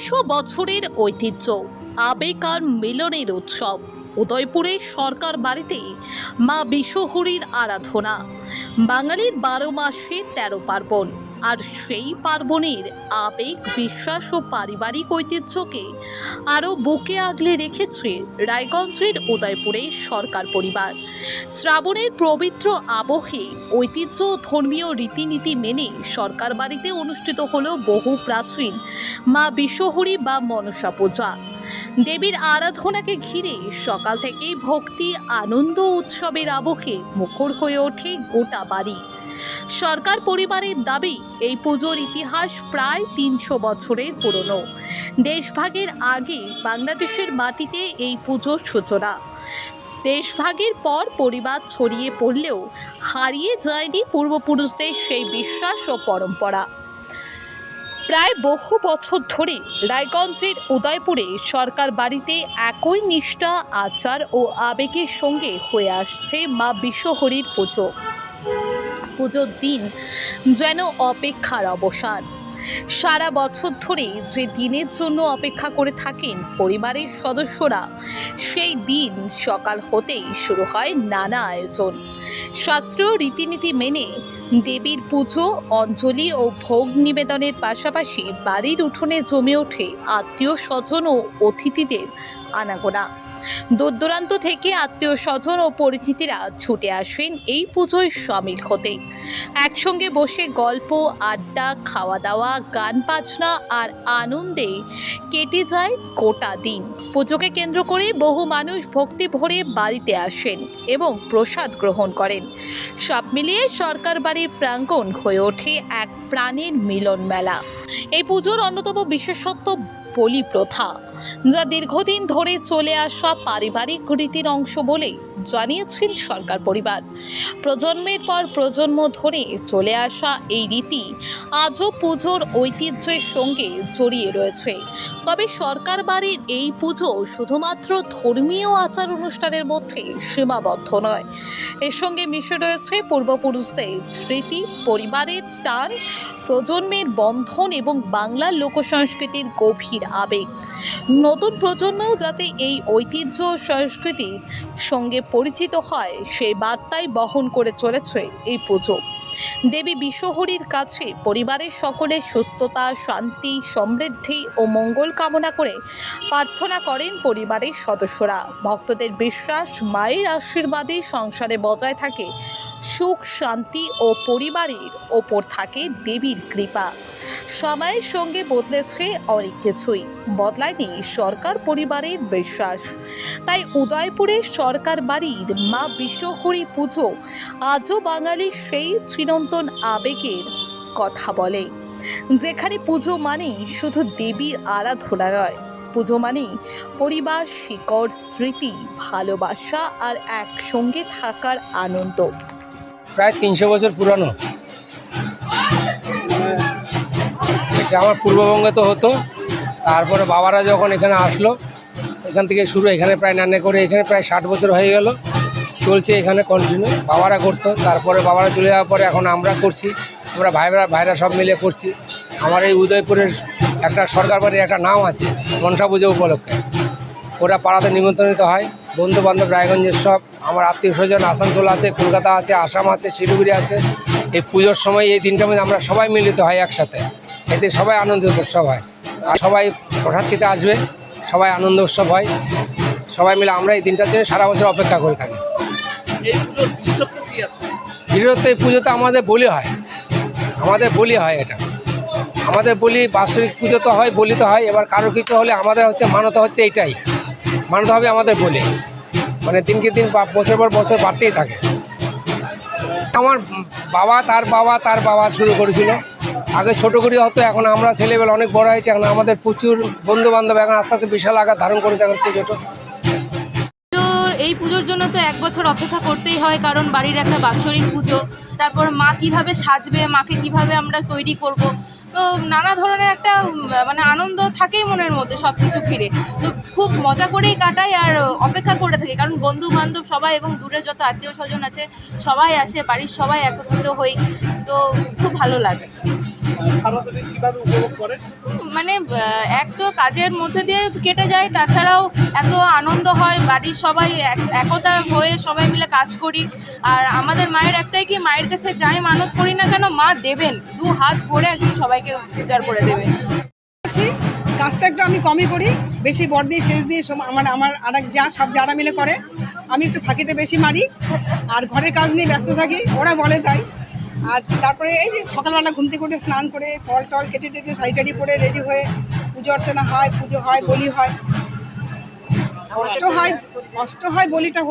তিনশো বছরের ঐতিহ্য, আবেগ আর মিলনের উৎসব। উদয়পুরে সরকার বাড়িতে মা বিশ্বহরীর আরাধনা। বাঙালির 12 মাসে 13 পার্বণ, আর সেই পার্বণের আবেগ, বিশ্বাস ও পারিবারিক ঐতিহ্যকে আরও বুকে আগলে রেখেছে রায়গঞ্জের উদয়পুরে সরকার পরিবার। শ্রাবণের পবিত্র আবহে ঐতিহ্য ও ধর্মীয় রীতিনীতি মেনে সরকার বাড়িতে অনুষ্ঠিত হলো বহু প্রাচীন মা বিশ্বহরী বা মনসা পূজা। দেবীর আরাধনাকে ঘিরে সকাল থেকেই ভক্তি, আনন্দ, উৎসবের আবহে মুখর হয়ে ওঠে গোটা বাড়ি। সরকার পরিবারের দাবি, এই পুজোর ইতিহাস প্রায় 300 বছরের পুরনো। দেশভাগের আগে বাংলাদেশের মাটিতে এই পুজোর সূচনা। দেশভাগের পর পরিবার ছড়িয়ে পড়লেও হারিয়ে যায়নি পূর্বপুরুষদের সেই বিশ্বাস ও পরম্পরা। প্রায় বহু বছর ধরে রায়গঞ্জের উদয়পুরে সরকার বাড়িতে একই নিষ্ঠা, আচার ও আবেগের সঙ্গে হয়ে আসছে মা বিশ্বহরীর পুজো। পুজোর দিন যেন অপেক্ষার অবসান। সারা বছর ধরে যে দিনের জন্য অপেক্ষা করে থাকেন পরিবারের সদস্যরা, সেই দিন সকাল হতেই শুরু হয় নানা আয়োজন। শাস্ত্রীয় রীতিনীতি মেনে দেবীর পুজো, অঞ্জলি ও ভোগ নিবেদনের পাশাপাশি বাড়ির উঠোনে জমে ওঠে আত্মীয় স্বজন ও অতিথিদের আনাগোনা। দূর দূরান্ত থেকে আত্মীয় স্বজন ও পরিচিতিরা ছুটে আসেন এই পুজোয় সামিল হতে। একসঙ্গে বসে গল্প, আড্ডা, খাওয়া দাওয়া, গান বাজনা আর আনন্দে কেটে যায় গোটা দিন। পুজোকে কেন্দ্র করে বহু মানুষ ভক্তি ভরে বাড়িতে আসেন এবং প্রসাদ গ্রহণ করেন। সব মিলিয়ে সরকার বাড়ির প্রাঙ্গণ হয়ে ওঠে এক প্রাণের মিলন মেলা। এই পুজোর অন্যতম বিশেষত্ব বলি প্রথা, যা দীর্ঘদিন ধরে চলে আসা পারিবারিক রীতির অংশ বলে জানিয়েছেন সরকার পরিবার। প্রজন্মের পর প্রজন্ম ধরে চলে আসা এই রীতি আজও পুজোর ঐতিহ্যের সঙ্গে জড়িয়ে রয়েছে। তবে সরকার বাড়ির এই পুজো শুধুমাত্র ধর্মীয় আচার অনুষ্ঠানের মধ্যে সীমাবদ্ধ নয়, এর সঙ্গে মিশে রয়েছে পূর্বপুরুষদের স্মৃতি, পরিবারের টান, প্রজন্মের বন্ধন এবং বাংলার লোকসংস্কৃতির গভীর আবেগ। নতুন প্রজন্মও যাতে এই ঐতিহ্য সংস্কৃতির সঙ্গে পরিচিত হয়, সেই বার্তাই বহন করে চলেছে এই পুজো। দেবী বিশ্বহরীর কাছে পরিবারের সকলের সুস্থতা, শান্তি, সমৃদ্ধি ও মঙ্গল কামনা করে প্রার্থনা করেন পরিবারের সদস্যরা। ভক্তদের বিশ্বাস, মায়ের আশীর্বাদে সংসারে বজায় থাকে সুখ, শান্তি ও পরিবারের ওপর থাকে দেবীর কৃপা। সময়ের সঙ্গে বদলেছে অনেক কিছুই, বদলায়নি সরকার পরিবারের বিশ্বাস। তাই উদয়পুরের সরকার বাড়ির মা বিশ্বহরী পুজো আজও বাঙালির সেই চিরন্তন আবেগের কথা বলে, যেখানে পুজো মানে শুধু দেবীর আরাধনা নয়, পুজো মানে পরিবার, শিকড়, স্মৃতি, ভালোবাসা আর একসঙ্গে থাকার আনন্দ। প্রায় 300 বছর পুরানো। এটা আমার পূর্ববঙ্গে তো হতো, তারপরে বাবারা যখন এখানে আসলো, এখান থেকে শুরু, এখানে প্রায় নান্নে করে এখানে প্রায় 60 বছর হয়ে গেল, চলছে এখানে কন্টিনিউ। বাবারা করতো, তারপরে বাবারা চলে যাওয়ার পরে এখন আমরা করছি, আমরা ভাইরা সব মিলে করছি। আমার এই উদয়পুরের একটা সরকার বাড়ির একটা নাম আছে মনসা পুজো উপলক্ষে। ওরা পাড়াতে নিমন্ত্রণিত হয়, বন্ধু বান্ধব রায়গঞ্জের সব, আমার আত্মীয় স্বজন আসানসোল আছে, কলকাতা আছে, আসাম আছে, শিলিগুড়ি আছে। এই পুজোর সময় এই দিনটার মধ্যে আমরা সবাই মিলিত হয় একসাথে, এতে সবাই আনন্দ উৎসব হয়। আর সবাই প্রসাদ খেতে আসবে, সবাই আনন্দ উৎসব হয়, সবাই মিলে আমরা এই দিনটার জন্য সারা বছর অপেক্ষা করে থাকি। বিশেষত এই পুজোতে আমাদের বলি হয়, এটা আমাদের বলি। বাৎসরিক পুজো তো হয়, বলি তো হয়। এবার কারো কিছু হলে আমাদের হচ্ছে মানতা হচ্ছে এইটাই, মানতে হবে আমাদের বলি, মানে দিনকে দিন বছর পর বছর বাড়তেই থাকে। আমার তার বাবা শুরু করেছিল, আগে ছোটো করে হতো, এখন আমরা ছেলেবেলা অনেক বড় হয়েছে, এখন আমাদের প্রচুর বন্ধু বান্ধব, এখন আস্তে আস্তে বিশাল আকার ধারণ করেছে এখন পুজোটা। এই পুজোর জন্য তো 1 বছর অপেক্ষা করতেই হয়, কারণ বাড়ির একটা বাৎসরিক পুজো। তারপর মা কিভাবে সাজবে, মাকে কিভাবে আমরা তৈরি করব, তো নানা ধরনের একটা মানে আনন্দ থাকেই মনের মধ্যে সব কিছু ঘিরে। তো খুব মজা করেই কাটাই আর অপেক্ষা করে থাকি, কারণ বন্ধু বান্ধব সবাই এবং দূরে যত আত্মীয় স্বজন আছে সবাই আসে, বাড়ির সবাই একত্রিত হই, তো খুব ভালো লাগে। সারাদিন কিভাবে উপভোগ করেন? মানে এক তো কাজের মধ্যে দিয়ে কেটে যায়, তাছাড়াও এত আনন্দ হয়, বাড়ির সবাই একতা হয়ে সবাই মিলে কাজ করি। আর আমাদের মায়ের একটাই কি, মায়ের কাছে যাই মানত করি না কেন মা দেবেন, 2 হাত ভরে একদম সবাইকে উজাড় করে দেবেন। আছি কাজটা একটু আমি কমই করি, বেশি বর দিয়ে শেষ দিয়ে আমার আরেক যা সব যারা মিলে করে, আমি একটু ফাঁকিটা বেশি মারি আর ঘরের কাজ নিয়ে ব্যস্ত থাকি, ওরা বলে তাই। আর তারপরে এই যে সকালবেলা ঘুম থেকে উঠে স্নান করে ফল টল কেটে টেটে শাড়ি টাড়ি পরে রেডি হয়ে পুজো অর্চনা হয়, পুজো হয়, বলি হয়। কষ্ট হয় বলিটা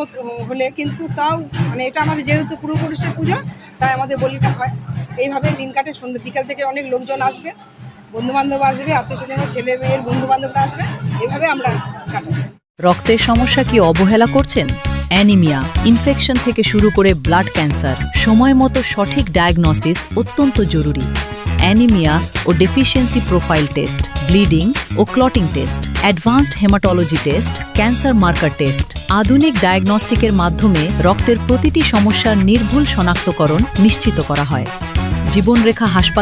হলে, কিন্তু তাও মানে এটা আমাদের যেহেতু পূর্বপুরুষের পুজো, তাই আমাদের বলিটা হয়। এইভাবে দিন কাটে। সন্ধ্যে বিকাল থেকে অনেক লোকজন আসবে, বন্ধুবান্ধব আসবে, আত্মীয়স্বজন, ছেলে মেয়ের বন্ধুবান্ধবরা আসবে, এভাবে আমরা কাটাই। রক্তের সমস্যা কি অবহেলা করছেন? অ্যানিমিয়া, ইনফেকশন থেকে শুরু করে ব্লাড ক্যান্সার, সময় মতো সঠিক ডায়াগনোসিস অত্যন্ত জরুরি। অ্যানিমিয়া ও ডেফিসিয়েন্সি প্রোফাইল টেস্ট, ব্লিডিং ও clotting test, advanced haematology test, cancer marker test, আধুনিক ডায়াগনস্টিকের মাধ্যমে রক্তের প্রতিটি সমস্যার নির্ভুল শনাক্তকরণ নিশ্চিত করা হয়। জীবনরেখা হাসপাতাল